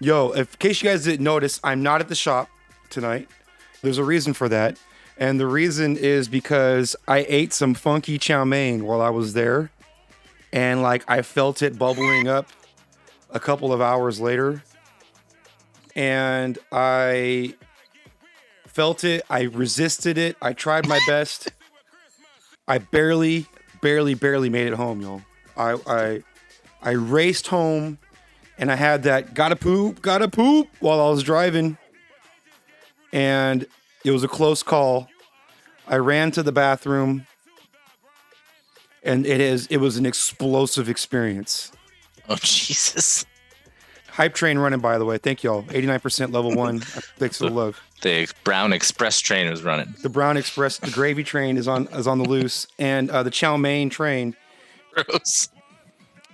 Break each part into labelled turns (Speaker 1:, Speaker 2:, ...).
Speaker 1: Yo, in case you guys didn't notice, I'm not at the shop tonight. There's a reason for that. And the reason is because I ate some funky chow mein while I was there. And like I felt it bubbling up a couple of hours later. And I felt it. I resisted it. I tried my best. I barely made it home, y'all. I raced home and I had that gotta poop while I was driving. And it was a close call. I ran to the bathroom and it was an explosive experience.
Speaker 2: Oh, Jesus.
Speaker 1: Hype train running, by the way. Thank y'all. 89% level 1. Thanks for the love.
Speaker 2: The Brown Express train was running.
Speaker 1: The Brown Express, the gravy train is on the loose, and the chow mein train.
Speaker 2: Gross.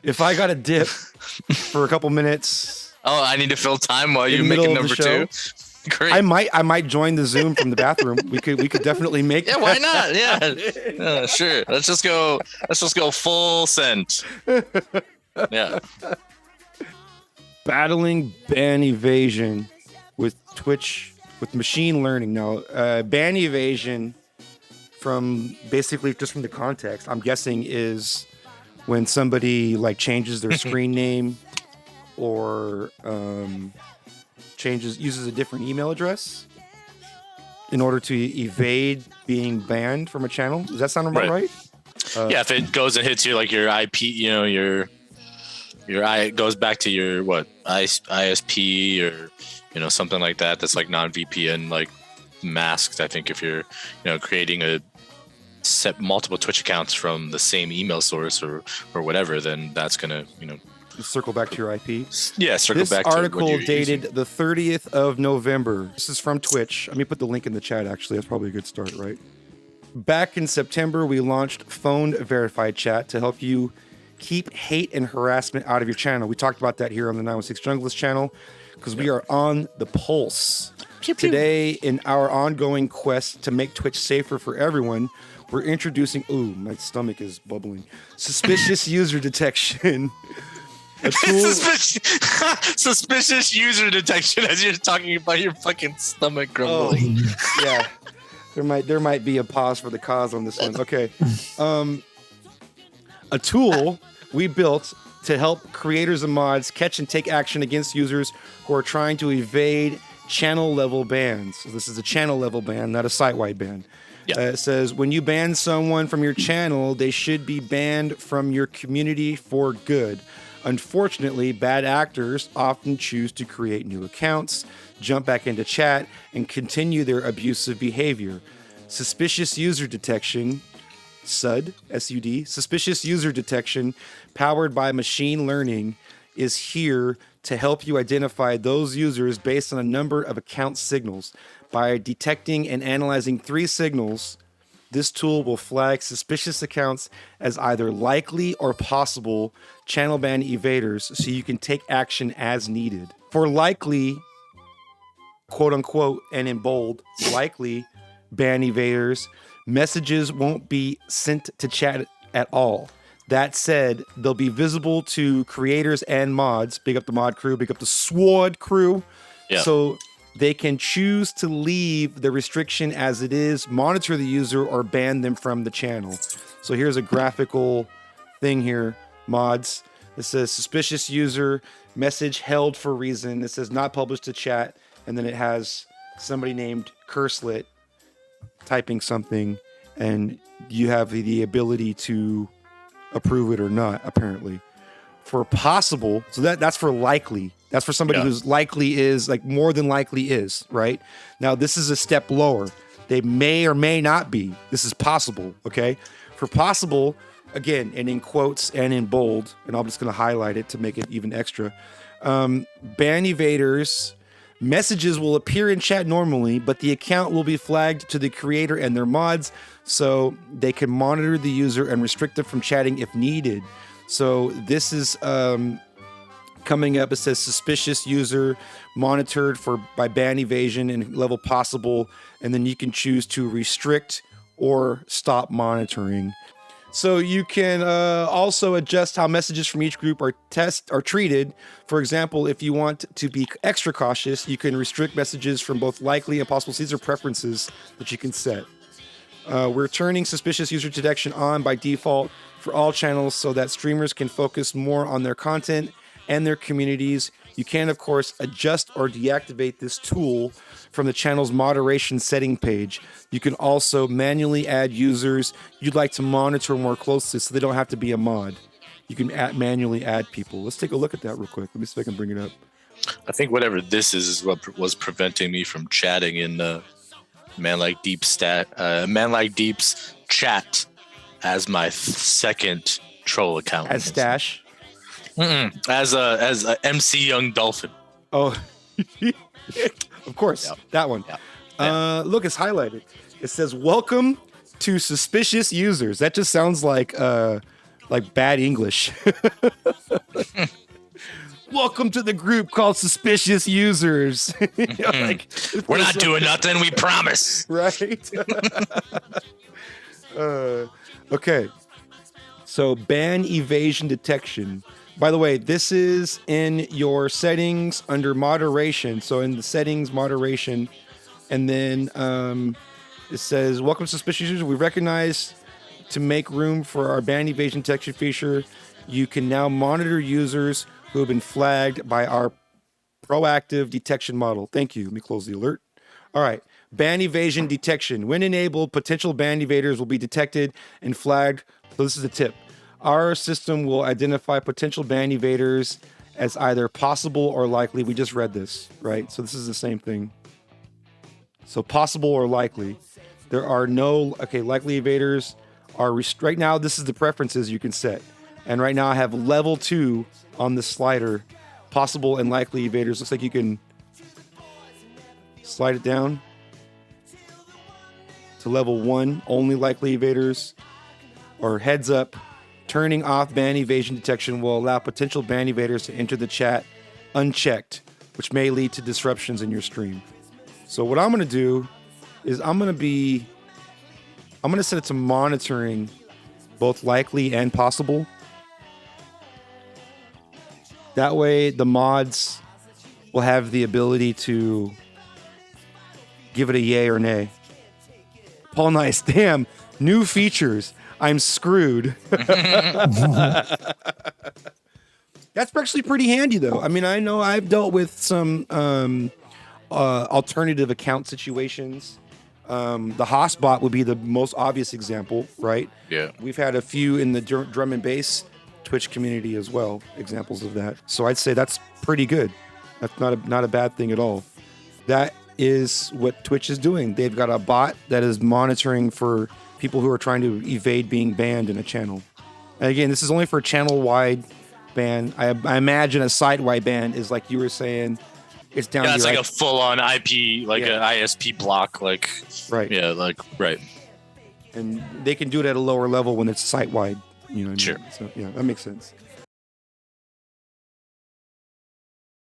Speaker 1: If I got a dip for a couple minutes,
Speaker 2: I need to fill time while you
Speaker 1: in the
Speaker 2: make
Speaker 1: middle
Speaker 2: it
Speaker 1: of the
Speaker 2: number
Speaker 1: show,
Speaker 2: 2. Great.
Speaker 1: I might join the Zoom from the bathroom. We could definitely make.
Speaker 2: Yeah, why not? Yeah, sure. Let's just go full send. Yeah.
Speaker 1: Battling ban evasion with Twitch with machine learning. Now, ban evasion from basically just from the context, I'm guessing is when somebody like changes their screen name or uses a different email address in order to evade being banned from a channel. Does that sound about right?
Speaker 2: Yeah, if it goes and hits you like your IP, it goes back to your ISP or something like that. That's like non-VPN like masked. I think if you're creating a set multiple Twitch accounts from the same email source or whatever, then that's gonna
Speaker 1: circle back to your IP.
Speaker 2: Yeah, circle
Speaker 1: this
Speaker 2: back.
Speaker 1: This article
Speaker 2: to
Speaker 1: dated the 30th of November. This is from Twitch. Let me put the link in the chat. Actually, that's probably a good start, right? Back in September, we launched Phone Verified Chat to help you keep hate and harassment out of your channel. We talked about that here on the 916 Junglist channel because we are on the pulse. Pew, pew. Today, in our ongoing quest to make Twitch safer for everyone, we're introducing, ooh, my stomach is bubbling, suspicious user detection. A tool.
Speaker 2: Suspicious user detection as you're talking about your fucking stomach grumbling.
Speaker 1: Oh, yeah. There might be a pause for the cause on this one. Okay. A tool we built to help creators and mods catch and take action against users who are trying to evade channel level bans. So this is a channel level ban, not a site-wide ban. Yeah. It says when you ban someone from your channel, they should be banned from your community for good. Unfortunately, bad actors often choose to create new accounts, jump back into chat, and continue their abusive behavior. Suspicious user detection, SUD, S-U-D, suspicious user detection, powered by machine learning, is here to help you identify those users based on a number of account signals. By detecting and analyzing 3 signals, this tool will flag suspicious accounts as either likely or possible channel ban evaders so you can take action as needed. For likely, quote unquote, and in bold, likely ban evaders, messages won't be sent to chat at all. That said, they'll be visible to creators and mods. Big up the mod crew, big up the SWOD crew. Yeah. So they can choose to leave the restriction as it is, monitor the user, or ban them from the channel. So here's a graphical thing here, mods. It says suspicious user, message held for reason. It says not published to chat. And then it has somebody named Curselet typing something, and you have the ability to approve it or not, apparently. For possible, so that's for likely. That's for somebody who's likely is, like more than likely is, right? Now, this is a step lower. They may or may not be. This is possible, okay? For possible, again, and in quotes and in bold, and I'm just going to highlight it to make it even extra. Ban evaders, messages will appear in chat normally, but the account will be flagged to the creator and their mods so they can monitor the user and restrict them from chatting if needed. So this is coming up. It says suspicious user monitored by ban evasion and level possible, and then you can choose to restrict or stop monitoring. So you can also adjust how messages from each group are treated. For example, if you want to be extra cautious, you can restrict messages from both likely and possible. These are preferences that you can set. We're turning suspicious user detection on by default for all channels so that streamers can focus more on their content and their communities. You can, of course, adjust or deactivate this tool from the channel's moderation setting page. You can also manually add users you'd like to monitor more closely so they don't have to be a mod. You can manually add people. Let's take a look at that real quick. Let me see if I can bring it up.
Speaker 2: I think whatever this is what was preventing me from chatting in Man Like Deep's chat as my second troll account.
Speaker 1: As Stash?
Speaker 2: As a MC Young Dolphin.
Speaker 1: Oh, of course, yep. That one. Yep. Look, it's highlighted. It says, "Welcome to suspicious users." That just sounds like bad English. Welcome to the group called Suspicious Users.
Speaker 2: We're not doing nothing, we promise.
Speaker 1: Right? Okay. So ban evasion detection. By the way, this is in your settings under moderation. So in the settings, moderation, and then it says, "Welcome to suspicious users. We recognize to make room for our ban evasion detection feature. You can now monitor users who have been flagged by our proactive detection model." Thank you. Let me close the alert. All right. Ban evasion detection. When enabled, potential ban evaders will be detected and flagged. So this is a tip. Our system will identify potential ban evaders as either possible or likely. We just read this, right? So this is the same thing. So possible or likely. There are no, likely evaders are, right now this is the preferences you can set. And right now I have level 2 on the slider, possible and likely evaders. Looks like you can slide it down to level 1, only likely evaders, or heads up. Turning off ban evasion detection will allow potential ban evaders to enter the chat unchecked, which may lead to disruptions in your stream. So what I'm going to do is I'm going to set it to monitoring both likely and possible. That way the mods will have the ability to give it a yay or nay. Paul Nice, damn, new features. I'm screwed. That's actually pretty handy, though. I mean, I know I've dealt with some alternative account situations. The Hotspot would be the most obvious example, right?
Speaker 2: Yeah.
Speaker 1: We've had a few in the drum and bass Twitch community as well, examples of that. So I'd say that's pretty good. That's not a bad thing at all. That is what Twitch is doing. They've got a bot that is monitoring for people who are trying to evade being banned in a channel. And again, this is only for a channel-wide ban. I imagine a site-wide ban is like you were saying. It's down.
Speaker 2: Yeah, it's like a full-on IP, like an ISP block, like
Speaker 1: right.
Speaker 2: Yeah, like right.
Speaker 1: And they can do it at a lower level when it's site-wide. You know what
Speaker 2: sure.
Speaker 1: I mean? So yeah, that makes sense.